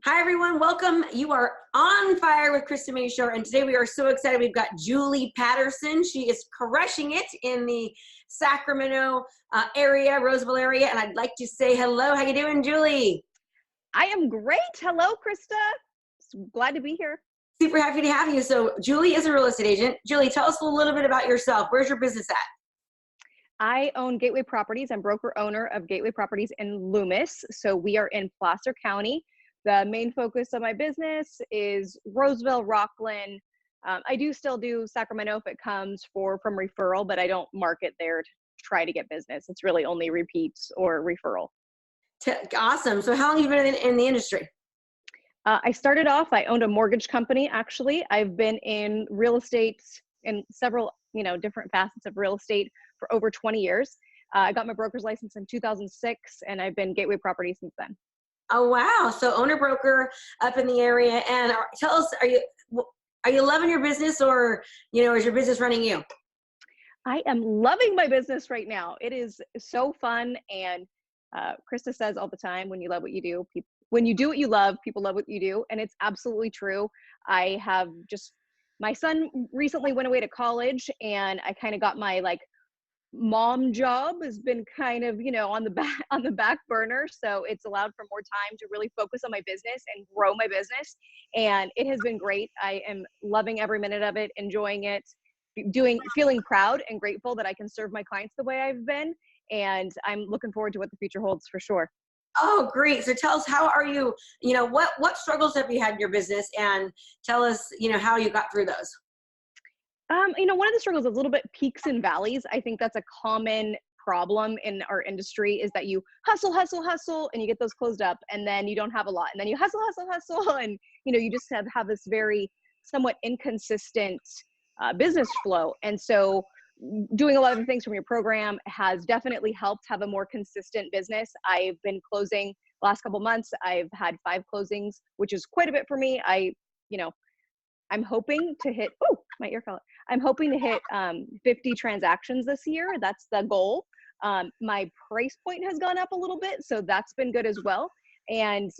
Hi, everyone. Welcome. You are on fire with Krista Mashore, and today we are so excited. We've got Julee Patterson. She is crushing it in the Sacramento area, Roseville area, and I'd like to say hello. How you doing, Julee? I am great. Hello, Krista. Glad to be here. Super happy to have you. So Julee is a real estate agent. Julee, tell us a little bit about yourself. Where's your business at? I own Gateway Properties. I'm broker owner of Gateway Properties in Loomis. So we are in Placer County. The main focus of my business is Roseville, Rockland. I do still do Sacramento if it comes from referral, but I don't market there to try to get business. It's really only repeats or referral. Awesome. So how long have you been in the industry? I started off, I owned a mortgage company, actually. I've been in real estate in several, different facets of real estate for over 20 years. I got my broker's license in 2006, and I've been Gateway Property since then. Oh, wow. So owner broker up in the area. And tell us, are you loving your business, or, is your business running you? I am loving my business right now. It is so fun. And Krista says all the time, when you love what you do, when you do what you love, people love what you do. And it's absolutely true. My son recently went away to college, and I kind of got my mom job has been kind of, on the back burner. So it's allowed for more time to really focus on my business and grow my business. And it has been great. I am loving every minute of it, enjoying it, feeling proud and grateful that I can serve my clients the way I've been. And I'm looking forward to what the future holds for sure. Oh, great. So tell us, how are you, what struggles have you had in your business, and tell us, how you got through those. One of the struggles is a little bit peaks and valleys. I think that's a common problem in our industry, is that you hustle, and you get those closed up, and then you don't have a lot. And then you hustle, and, you just have this very somewhat inconsistent business flow. And so doing a lot of the things from your program has definitely helped have a more consistent business. I've been closing last couple months. I've had 5 closings, which is quite a bit for me. I'm hoping to hit, my ear fell out. I'm hoping to hit 50 transactions this year. That's the goal. My price point has gone up a little bit, so that's been good as well. And,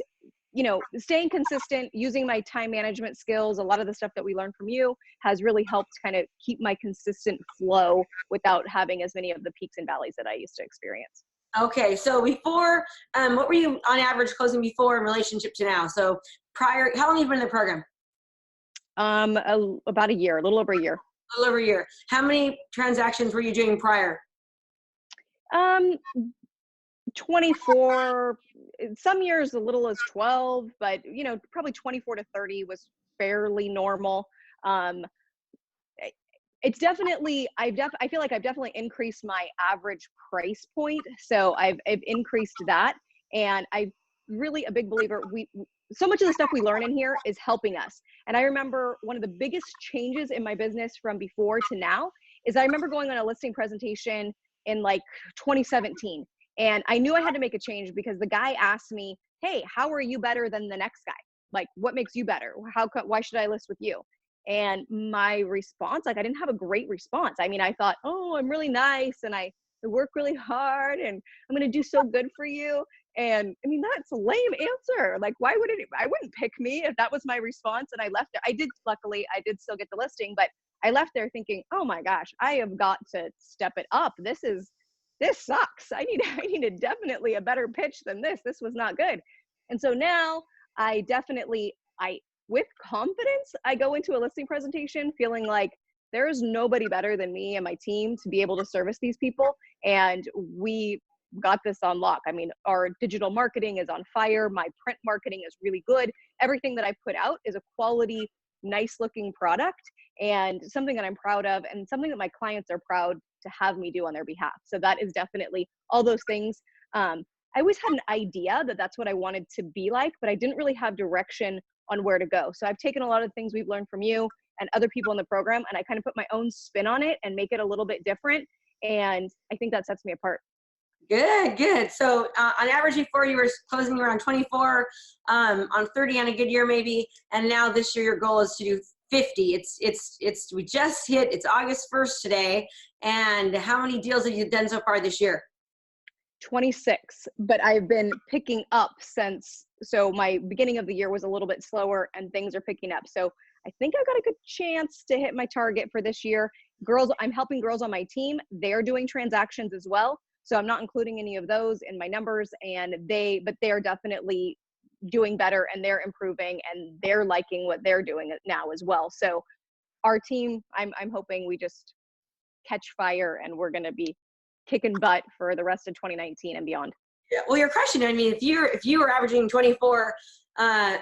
staying consistent, using my time management skills, a lot of the stuff that we learned from you has really helped kind of keep my consistent flow without having as many of the peaks and valleys that I used to experience. Okay. So before, what were you on average closing before in relationship to now? So prior, how long have you been in the program? About a year, a little over a year. A little over a year. How many transactions were you doing prior? 24, some years a little as 12, but probably 24 to 30 was fairly normal. It's definitely, I feel like I've definitely increased my average price point. So I've increased that. And I'm really a big believer. So much of the stuff we learn in here is helping us. And I remember one of the biggest changes in my business from before to now is I remember going on a listing presentation in 2017. And I knew I had to make a change because the guy asked me, hey, how are you better than the next guy? What makes you better? Why should I list with you? And my response, I didn't have a great response. I mean, I thought, I'm really nice, and I work really hard, and I'm going to do so good for you. And I mean, that's a lame answer. Why would I wouldn't pick me if that was my response. And I left it. Luckily, I did still get the listing, but I left there thinking, oh my gosh, I have got to step it up. This sucks. I needed definitely a better pitch than this. This was not good. And so now with confidence, I go into a listing presentation feeling like there is nobody better than me and my team to be able to service these people. And we got this on lock. I mean, our digital marketing is on fire. My print marketing is really good. Everything that I put out is a quality, nice looking product, and something that I'm proud of, and something that my clients are proud to have me do on their behalf. So that is definitely all those things. I always had an idea that that's what I wanted to be like, but I didn't really have direction on where to go. So I've taken a lot of things we've learned from you and other people in the program, and I kind of put my own spin on it and make it a little bit different. And I think that sets me apart. Good. So on average before, you were closing around 24, on 30 on a good year maybe, and now this year your goal is to do 50. We just hit, it's August 1st today. And how many deals have you done so far this year? 26, but I've been picking up since, so my beginning of the year was a little bit slower and things are picking up. So I think I've got a good chance to hit my target for this year. Girls, I'm helping girls on my team. They're doing transactions as well. So I'm not including any of those in my numbers, but they're definitely doing better and they're improving and they're liking what they're doing now as well. So our team, I'm hoping we just catch fire and we're going to be kicking butt for the rest of 2019 and beyond. Yeah, well, you're crushing it. I mean, if you were averaging 24, on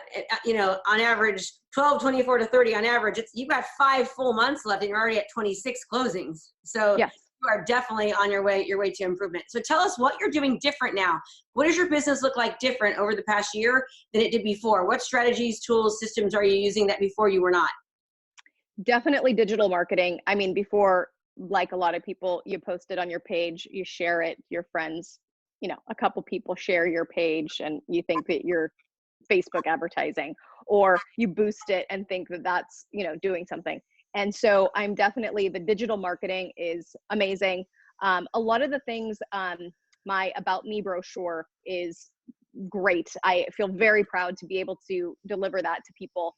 average, 12, 24 to 30 on average, you've got 5 full months left and you're already at 26 closings. So yes, you are definitely on your way to improvement. So tell us what you're doing different now. What does your business look like different over the past year than it did before? What strategies, tools, systems are you using that before you were not? definitely digital marketing. I mean, before, like a lot of people, you post it on your page, you share it, your friends, a couple people share your page and you think that you're Facebook advertising, or you boost it and think that that's, doing something. And so I'm definitely, the digital marketing is amazing. A lot of the things, my About Me brochure is great. I feel very proud to be able to deliver that to people.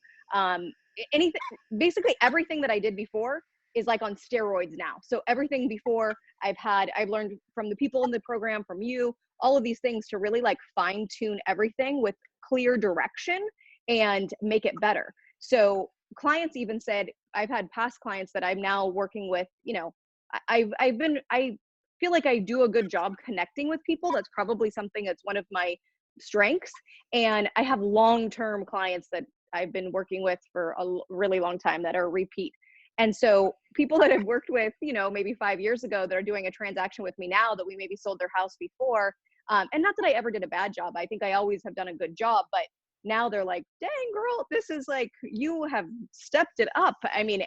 Anything, basically everything that I did before is like on steroids now. So everything before I've learned from the people in the program, from you, all of these things to really like fine tune everything with clear direction and make it better. So clients even said, I've had past clients that I'm now working with, I feel like I do a good job connecting with people. That's probably something that's one of my strengths. And I have long-term clients that I've been working with for a really long time that are repeat. And so people that I've worked with, maybe 5 years ago that are doing a transaction with me now that we maybe sold their house before. And not that I ever did a bad job. I think I always have done a good job, but now they're like, dang girl, this is like, you have stepped it up. I mean,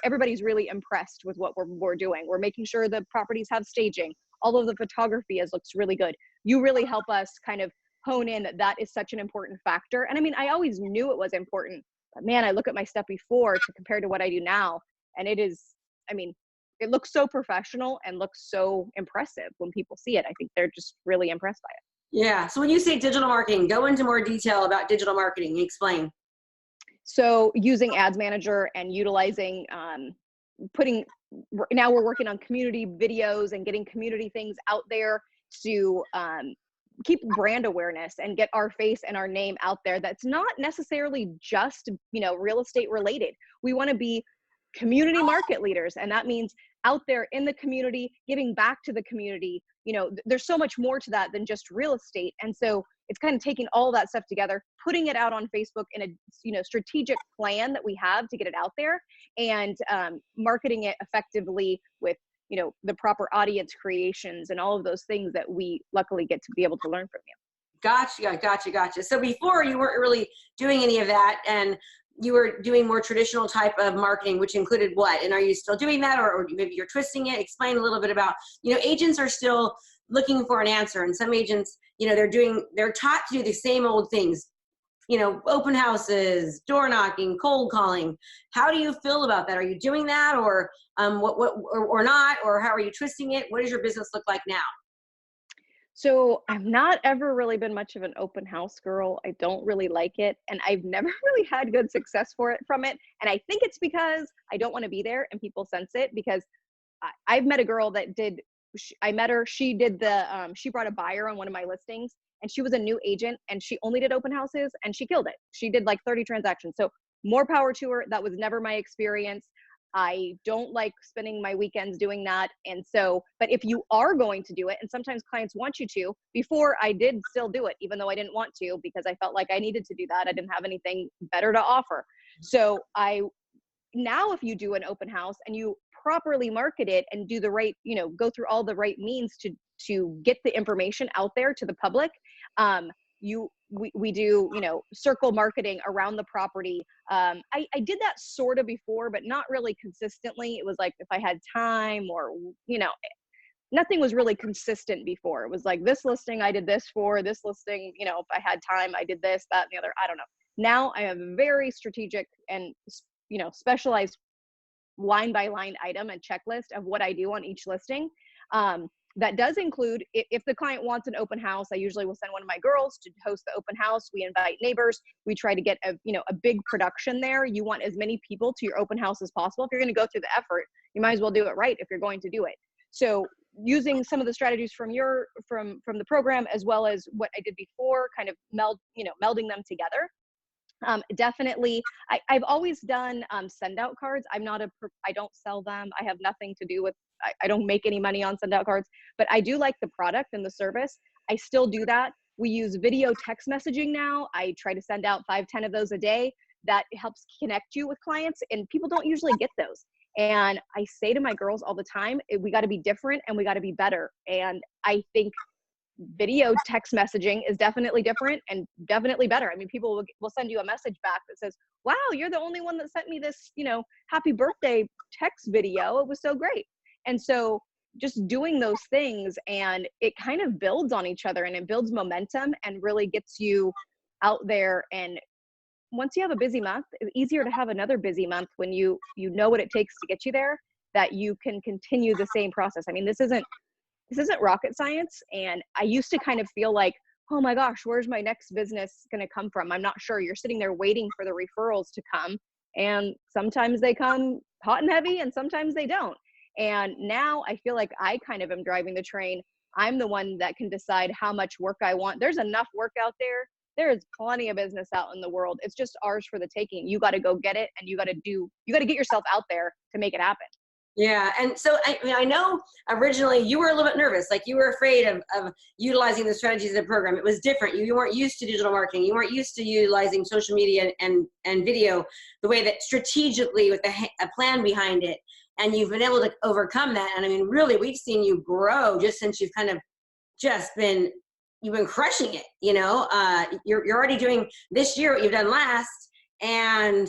everybody's really impressed with what we're doing. We're making sure the properties have staging. All of the photography looks really good. You really help us kind of hone in that is such an important factor. And I mean, I always knew it was important, but man, I look at my stuff before to compare to what I do now. And it is, I mean, it looks so professional and looks so impressive when people see it. I think they're just really impressed by it. Yeah. So when you say digital marketing, go into more detail about digital marketing. Explain. So using Ads Manager and utilizing, now we're working on community videos and getting community things out there to keep brand awareness and get our face and our name out there. That's not necessarily just, real estate related. We want to be community market leaders. And that means out there in the community, giving back to the community. There's so much more to that than just real estate. And so it's kind of taking all that stuff together, putting it out on Facebook in a, strategic plan that we have to get it out there, and marketing it effectively with, the proper audience creations and all of those things that we luckily get to be able to learn from you. Gotcha. So before you weren't really doing any of that, and you were doing more traditional type of marketing, which included what? And are you still doing that, or maybe you're twisting it? Explain a little bit about, agents are still looking for an answer, and some agents, they're taught to do the same old things, open houses, door knocking, cold calling. How do you feel about that? Are you doing that, or or not, or how are you twisting it? What does your business look like now? So I've not ever really been much of an open house girl. I don't really like it. And I've never really had good success from it. And I think it's because I don't want to be there and people sense it, because I've met a girl that I met her, she brought a buyer on one of my listings, and she was a new agent and she only did open houses and she killed it. She did like 30 transactions. So more power to her. That was never my experience. I don't like spending my weekends doing that. And so, but if you are going to do it, and sometimes clients want you to, before I did still do it, even though I didn't want to, because I felt like I needed to do that. I didn't have anything better to offer. So now if you do an open house and you properly market it and do the right, go through all the right means to get the information out there to the public, we do, circle marketing around the property. I did that sort of before, but not really consistently. It was like if I had time, or, nothing was really consistent before. It was like, this listing I did this for, this listing, if I had time, I did this, that, and the other. I don't know. Now I have a very strategic and, specialized line by line item and checklist of what I do on each listing. that does include, if the client wants an open house, I usually will send one of my girls to host the open house. We invite neighbors. We try to get a big production there. You want as many people to your open house as possible. If you're going to go through the effort, you might as well do it right if you're going to do it. So using some of the strategies from the program, as well as what I did before, kind of melding them together. Definitely, I've always done send out cards. I don't sell them. I have nothing to do with, I don't make any money on send out cards, but I do like the product and the service. I still do that. We use video text messaging now. I try to send out 5-10 of those a day. That helps connect you with clients, and people don't usually get those. And I say to my girls all the time, we got to be different and we got to be better. And I think video text messaging is definitely different and definitely better. I mean, people will send you a message back that says, wow, you're the only one that sent me this, happy birthday text video. It was so great. And so just doing those things, and it kind of builds on each other, and it builds momentum and really gets you out there. And once you have a busy month, it's easier to have another busy month when you know what it takes to get you there, that you can continue the same process. I mean, this isn't rocket science. And I used to kind of feel like, oh my gosh, where's my next business going to come from? I'm not sure. You're sitting there waiting for the referrals to come. And sometimes they come hot and heavy, and sometimes they don't. And now I feel like I kind of am driving the train. I'm the one that can decide how much work I want. There's enough work out there. There is plenty of business out in the world. It's just ours for the taking. You got to go get it, and you got to get yourself out there to make it happen. Yeah. And so I know originally you were a little bit nervous, like you were afraid of utilizing the strategies of the program. It was different. You weren't used to digital marketing. You weren't used to utilizing social media and video the way that strategically with a plan behind it. And you've been able to overcome that. And I mean, really, we've seen you grow just since you've kind of you've been crushing it. You're already doing this year what you've done last, and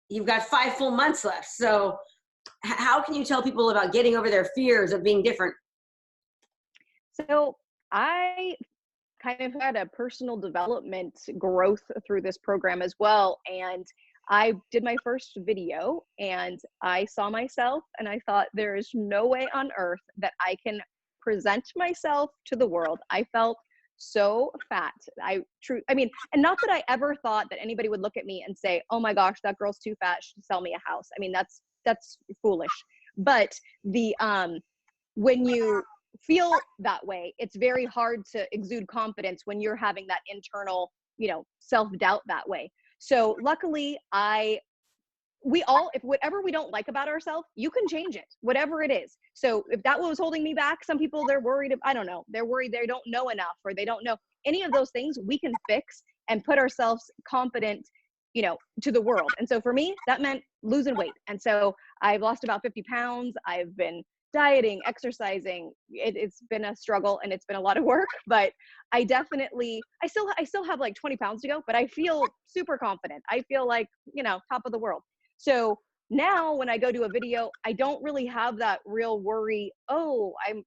you've got 5 full months left. So how can you tell people about getting over their fears of being different? So I kind of had a personal development growth through this program as well. And I did my first video, and I saw myself, and I thought, there is no way on earth that I can present myself to the world. I felt so fat. I mean, and not that I ever thought that anybody would look at me and say, oh my gosh, that girl's too fat, she'll sell me a house. I mean, that's foolish. But when you feel that way, it's very hard to exude confidence when you're having that internal, self-doubt that way. So luckily, if whatever we don't like about ourselves, you can change it, whatever it is. So if that was holding me back, some people, they're worried, I don't know, they're worried they don't know enough, or they don't know any of those things. We can fix and put ourselves confident, to the world. And so for me, that meant losing weight. And so I've lost about 50 pounds. I've been dieting, exercising. It's been a struggle, and it's been a lot of work, but I still have like 20 pounds to go, but I feel super confident. I feel like, top of the world. So now when I go to a video, I don't really have that real worry, oh, I'm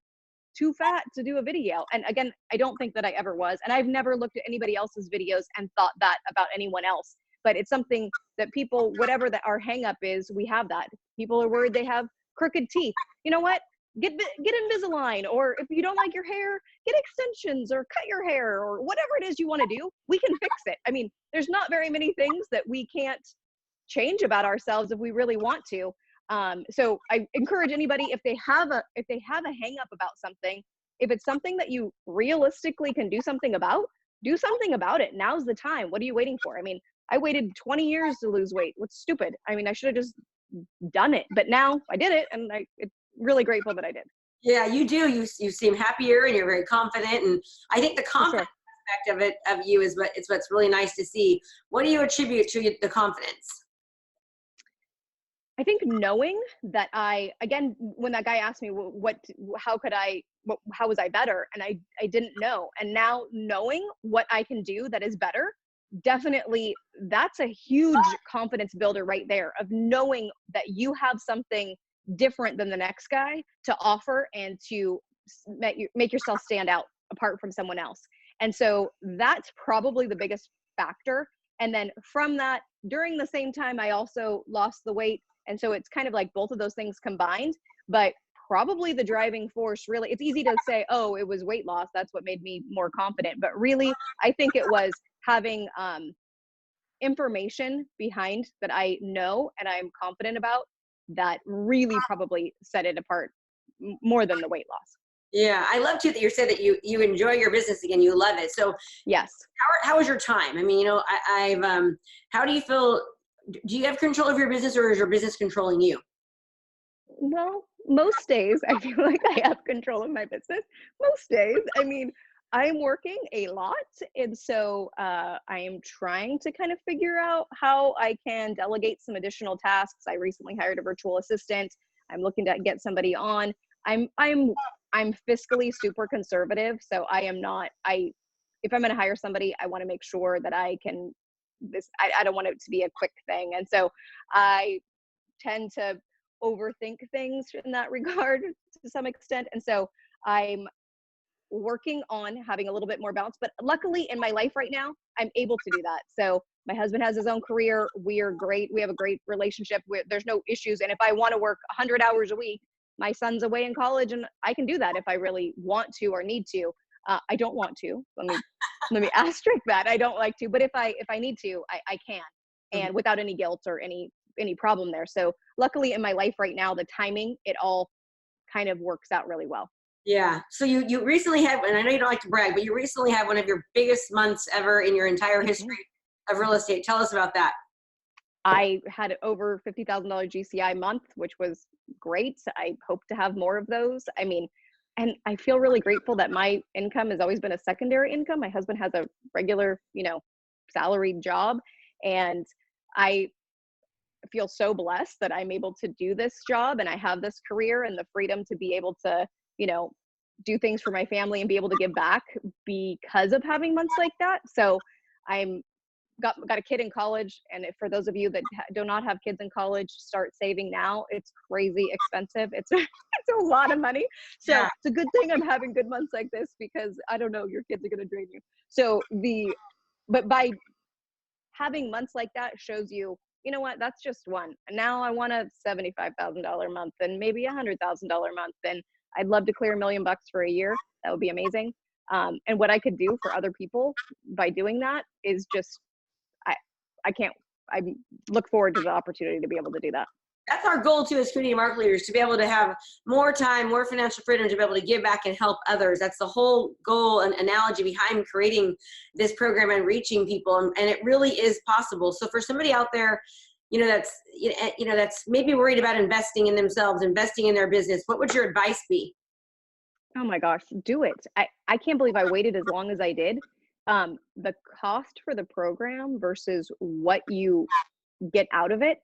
too fat to do a video. And again, I don't think that I ever was. And I've never looked at anybody else's videos and thought that about anyone else. But it's something that people, whatever that our hang up is, we have that. People are worried they have crooked teeth. You know what? Get Invisalign, or if you don't like your hair, get extensions, or cut your hair, or whatever it is you want to do, we can fix it. I mean, there's not very many things that we can't change about ourselves if we really want to. So I encourage anybody, if they have a hang up about something, if it's something that you realistically can do something about it. Now's the time. What are you waiting for? I mean, I waited 20 years to lose weight. What's stupid? I mean, I should have just done it, but now I did it, and I'm really grateful that I did. Yeah, you do. You seem happier, and you're very confident. And I think the confidence aspect of you is what's really nice to see. What do you attribute to the confidence? I think knowing that again, when that guy asked me how was I better? And I didn't know. And now knowing what I can do that is better, definitely that's a huge confidence builder right there, of knowing that you have something different than the next guy to offer, and to make yourself stand out apart from someone else. And so that's probably the biggest factor. And then from that, during the same time, I also lost the weight. And so it's kind of like both of those things combined. But probably the driving force. Really, it's easy to say, oh, it was weight loss, that's what made me more confident, but really I think it was having information behind that I know and I'm confident about that really probably set it apart more than the weight loss. Yeah, I love too that you said that you enjoy your business again, you love it. So Yes. how is your time? I mean, I've how do you feel? Do you have control of your business, or is your business controlling you? Well, most days I feel like I have control of my business. Most days, I mean, I'm working a lot, and so I am trying to kind of figure out how I can delegate some additional tasks. I recently hired a virtual assistant. I'm looking to get somebody on. I'm fiscally super conservative, so I am not. If I'm going to hire somebody, I want to make sure that I can. I don't want it to be a quick thing, and so I tend to overthink things in that regard to some extent. And so I'm working on having a little bit more balance. But luckily in my life right now, I'm able to do that. So my husband has his own career. We are great. We have a great relationship. There's no issues. And if I want to work 100 hours a week, my son's away in college, and I can do that if I really want to or need to. I don't want to. Let me asterisk that. I don't like to. But if I need to, I can, and without any guilt or any problem there. So luckily in my life right now, the timing, it all kind of works out really well. Yeah. So you recently had, and I know you don't like to brag, but you recently had one of your biggest months ever in your entire history of real estate. Tell us about that. I had over $50,000 GCI month, which was great. I hope to have more of those. I mean, and I feel really grateful that my income has always been a secondary income. My husband has a regular, salaried job, and I feel so blessed that I'm able to do this job and I have this career and the freedom to be able to, do things for my family and be able to give back because of having months like that. So I'm got a kid in college, and for those of you that do not have kids in college, start saving now. It's crazy expensive. It's a lot of money. So Yeah. it's a good thing I'm having good months like this, because I don't know, your kids are going to drain you. So but by having months like that shows you, you know what, that's just one. Now I want a $75,000 month and maybe $100,000 month. And I'd love to clear $1 million for a year. That would be amazing. And what I could do for other people by doing that is just, I look forward to the opportunity to be able to do that. That's our goal too as community market leaders, to be able to have more time, more financial freedom, to be able to give back and help others. That's the whole goal and analogy behind creating this program and reaching people. And it really is possible. So for somebody out there, that's maybe worried about investing in themselves, investing in their business, what would your advice be? Oh my gosh, do it. I can't believe I waited as long as I did. The cost for the program versus what you get out of it,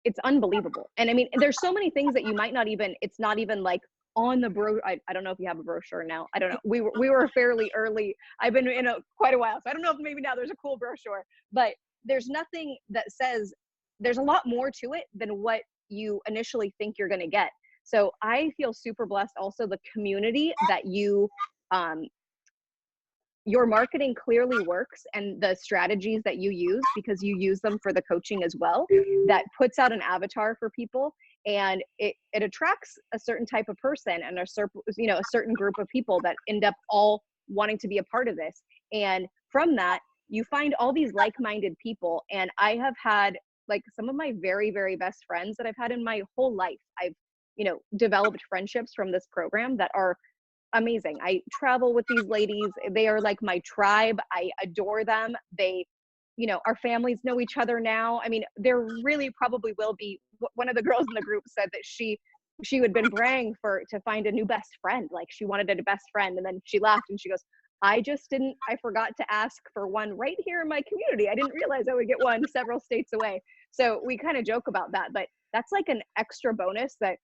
it's unbelievable. And I mean, there's so many things that you might not even, it's not even like on the I don't know if you have a brochure now. I don't know. We were fairly early. I've been in quite a while. So I don't know if maybe now there's a cool brochure, but there's nothing that says, there's a lot more to it than what you initially think you're going to get. So I feel super blessed. Also, the community that your marketing clearly works, and the strategies that you use, because you use them for the coaching as well, that puts out an avatar for people, and it attracts a certain type of person and a certain group of people that end up all wanting to be a part of this. And from that, you find all these like-minded people. And I have had like some of my very, very best friends that I've had in my whole life. I've developed friendships from this program that are amazing. I travel with these ladies. They are like my tribe. I adore them. They, our families know each other now. I mean, there really probably will be. One of the girls in the group said that she had been praying to find a new best friend. Like, she wanted a best friend. And then she laughed and she goes, I forgot to ask for one right here in my community. I didn't realize I would get one several states away. So we kind of joke about that, but that's like an extra bonus that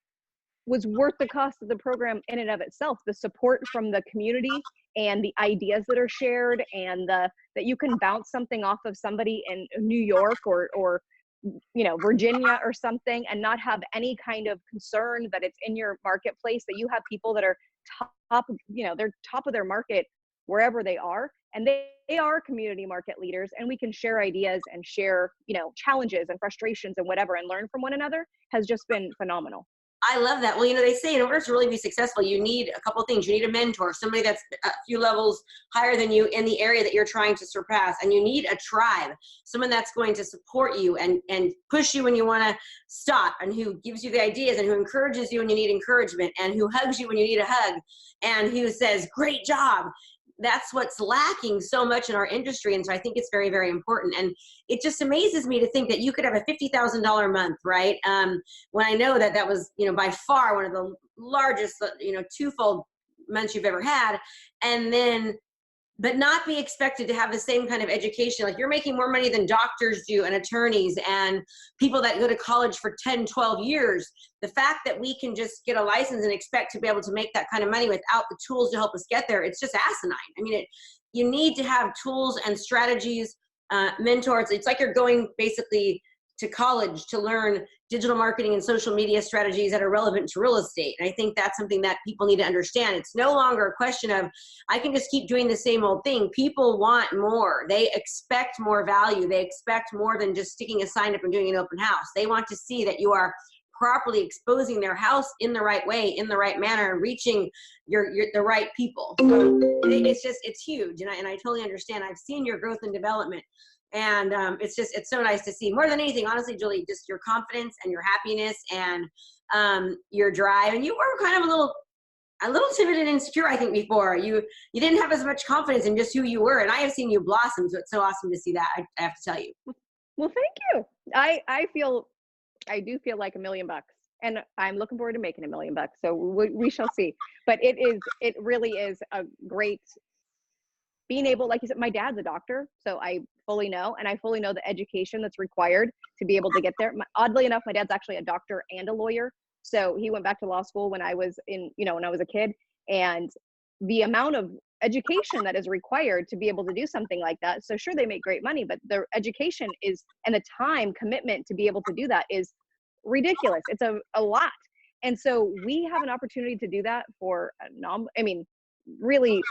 was worth the cost of the program in and of itself. The support from the community and the ideas that are shared, and that you can bounce something off of somebody in New York or Virginia or something, and not have any kind of concern that it's in your marketplace, that you have people that are they're top of their market wherever they are, and they are community market leaders, and we can share ideas and share challenges and frustrations and whatever, and learn from one another, has just been phenomenal. I love that. Well, they say in order to really be successful, you need a couple of things. You need a mentor, somebody that's a few levels higher than you in the area that you're trying to surpass. And you need a tribe, someone that's going to support you and push you when you want to stop, and who gives you the ideas, and who encourages you when you need encouragement, and who hugs you when you need a hug, and who says, great job. That's what's lacking so much in our industry. And so I think it's very, very important. And it just amazes me to think that you could have a $50,000 month, right? When I know that was, by far one of the largest, twofold months you've ever had. And then, but not be expected to have the same kind of education. Like, you're making more money than doctors do, and attorneys, and people that go to college for 10, 12 years. The fact that we can just get a license and expect to be able to make that kind of money without the tools to help us get there, it's just asinine. I mean, you need to have tools and strategies, mentors. It's like you're going basically to college to learn digital marketing and social media strategies that are relevant to real estate. And I think that's something that people need to understand. It's no longer a question of, I can just keep doing the same old thing. People want more. They expect more value. They expect more than just sticking a sign up and doing an open house. They want to see that you are properly exposing their house in the right way, in the right manner, and reaching the right people. So it's huge. And I totally understand. I've seen your growth and development. And it's so nice to see. More than anything, honestly, Julie, just your confidence and your happiness and your drive. And you were kind of a little timid and insecure, I think, before. You didn't have as much confidence in just who you were. And I have seen you blossom, so it's so awesome to see that, I have to tell you. Well, thank you. I do feel like $1 million, and I'm looking forward to making $1 million. So we shall see. But it really is a great being able, like you said, my dad's a doctor, so I fully know the education that's required to be able to get there. Oddly enough, my dad's actually a doctor and a lawyer. So he went back to law school when I was when I was a kid, and the amount of education that is required to be able to do something like that. So sure, they make great money, but their education and the time commitment to be able to do that is ridiculous. It's a lot. And so we have an opportunity to do that for really,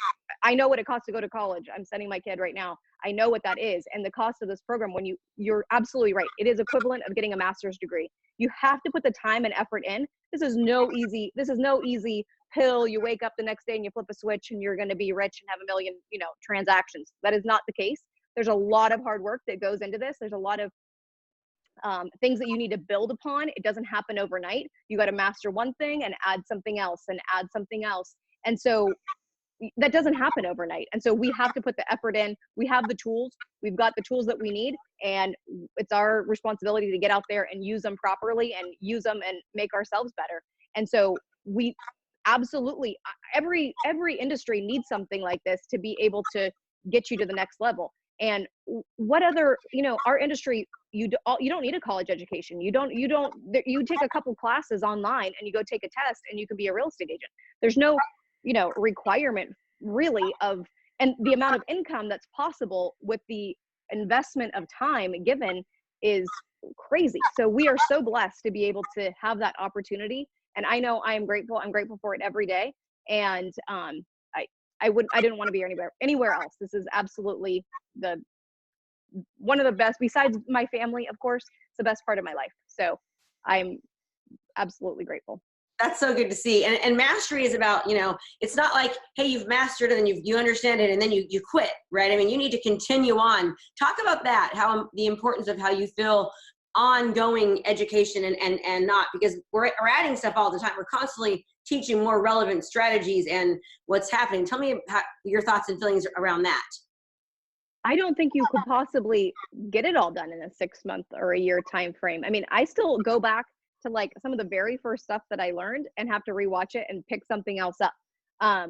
I know what it costs to go to college. I'm sending my kid right now. I know what that is. And the cost of this program, you're absolutely right. It is equivalent of getting a master's degree. You have to put the time and effort in. This is no easy pill. You wake up the next day and you flip a switch and you're going to be rich and have 1 million, transactions. That is not the case. There's a lot of hard work that goes into this. There's a lot of things that you need to build upon. It doesn't happen overnight. You got to master one thing and add something else and add something else. And so that doesn't happen overnight. And so we have to put the effort in. We have the tools. We've got the tools that we need. And it's our responsibility to get out there and use them properly and use them and make ourselves better. And so we absolutely, every industry needs something like this to be able to get you to the next level. And what other, our industry, you don't need a college education. You take a couple classes online and you go take a test and you can be a real estate agent. There's no requirement really and the amount of income that's possible with the investment of time given is crazy. So we are so blessed to be able to have that opportunity. And I know I am grateful. I'm grateful for it every day. And I didn't want to be anywhere else. This is absolutely one of the best, besides my family, of course, it's the best part of my life. So I'm absolutely grateful. That's so good to see. And mastery is about, it's not like, hey, you've mastered it and you understand it and then you quit, right? I mean, you need to continue on. Talk about that, how the importance of how you feel ongoing education and not, because we're adding stuff all the time. We're constantly teaching more relevant strategies and what's happening. Tell me your thoughts and feelings around that. I don't think you could possibly get it all done in a 6-month or a year time frame. I mean, I still go back to like some of the very first stuff that I learned and have to rewatch it and pick something else up. I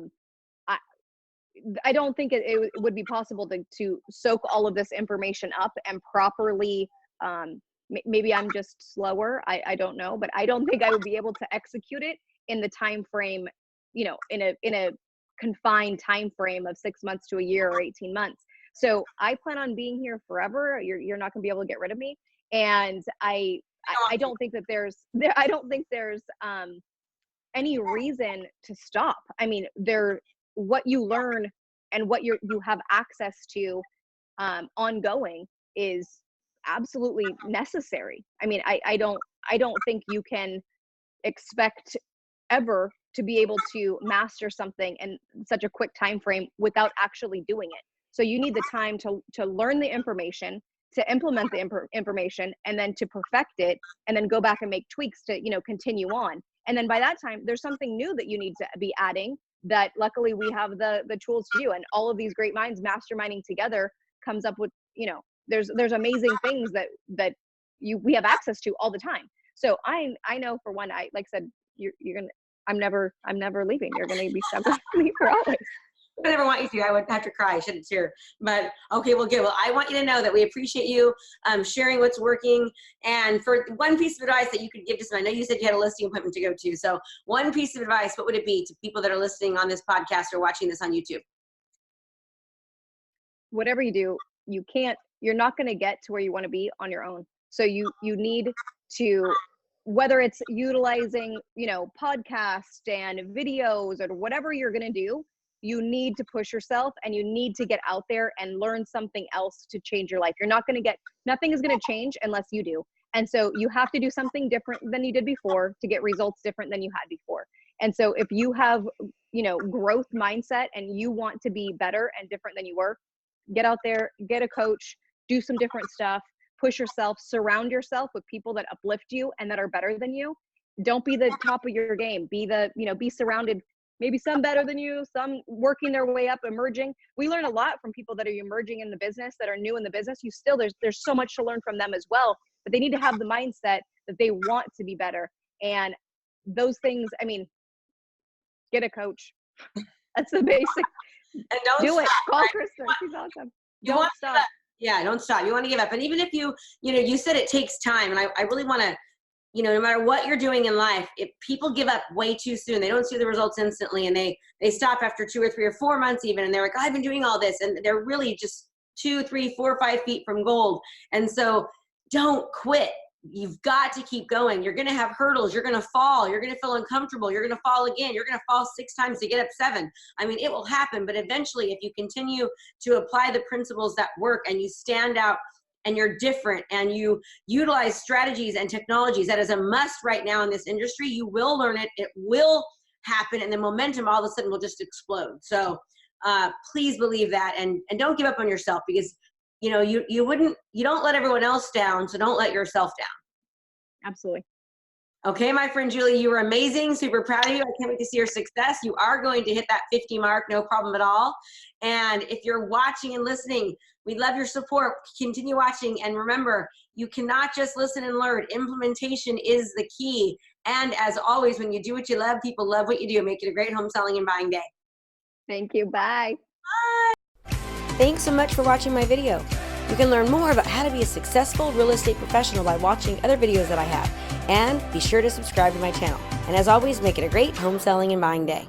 don't think it would be possible to soak all of this information up and properly. Maybe I'm just slower. I don't know, but I don't think I would be able to execute it in the time frame, in a confined time frame of 6 months to a year or 18 months. So I plan on being here forever. You're not going to be able to get rid of me. And I don't think that there's any reason to stop. I mean, what you learn and what you have access to ongoing is absolutely necessary. I mean, I don't think you can expect ever to be able to master something in such a quick time frame without actually doing it. So you need the time to learn the information, to implement the information, and then to perfect it, and then go back and make tweaks to, continue on. And then by that time, there's something new that you need to be adding that luckily we have the tools to do. And all of these great minds masterminding together comes up with, there's amazing things that we have access to all the time. So I know for one, like I said, you're gonna, I'm never leaving. You're gonna be stuck with me for always. I never want you to. I would have to cry. I shouldn't tear. But okay, well, good. Well, I want you to know that we appreciate you sharing what's working. And for one piece of advice that you could give to someone, I know you said you had a listing appointment to go to. So one piece of advice, what would it be to people that are listening on this podcast or watching this on YouTube? Whatever you do, you're not going to get to where you want to be on your own. So you need to, whether it's utilizing, podcasts and videos or whatever you're going to do, you need to push yourself and you need to get out there and learn something else to change your life. Nothing is going to change unless you do. And so you have to do something different than you did before to get results different than you had before. And so if you have, growth mindset and you want to be better and different than you were, get out there, get a coach, do some different stuff, push yourself, surround yourself with people that uplift you and that are better than you. Don't be the top of your game. Be surrounded, maybe some better than you, some working their way up, emerging. We learn a lot from people that are emerging in the business, that are new in the business. There's so much to learn from them as well, but they need to have the mindset that they want to be better. And those things, get a coach. That's the basic. And don't do stop, it. Call right? Krista. She's awesome. Don't stop. Yeah, don't stop. You want to give up. And even if you said it takes time, and I really want to, no matter what you're doing in life, if people give up way too soon, they don't see the results instantly, and they stop after 2 or 3 or 4 months even, and they're like, oh, I've been doing all this, and they're really just 2, 3, 4, 5 feet from gold. And so don't quit. You've got to keep going. You're going to have hurdles. You're going to fall. You're going to feel uncomfortable. You're going to fall again. You're going to fall 6 times to get up 7. It will happen. But eventually, if you continue to apply the principles that work and you stand out and you're different and you utilize strategies and technologies that is a must right now in this industry, you will learn it. It will happen. And the momentum all of a sudden will just explode. So please believe that. And don't give up on yourself, because you don't let everyone else down, so don't let yourself down. Absolutely. Okay, my friend Julie, you were amazing. Super proud of you. I can't wait to see your success. You are going to hit that 50 mark, no problem at all. And if you're watching and listening, we love your support. Continue watching. And remember, you cannot just listen and learn. Implementation is the key. And as always, when you do what you love, people love what you do. Make it a great home selling and buying day. Thank you. Bye. Bye. Thanks so much for watching my video. You can learn more about how to be a successful real estate professional by watching other videos that I have. And be sure to subscribe to my channel. And as always, make it a great home selling and buying day.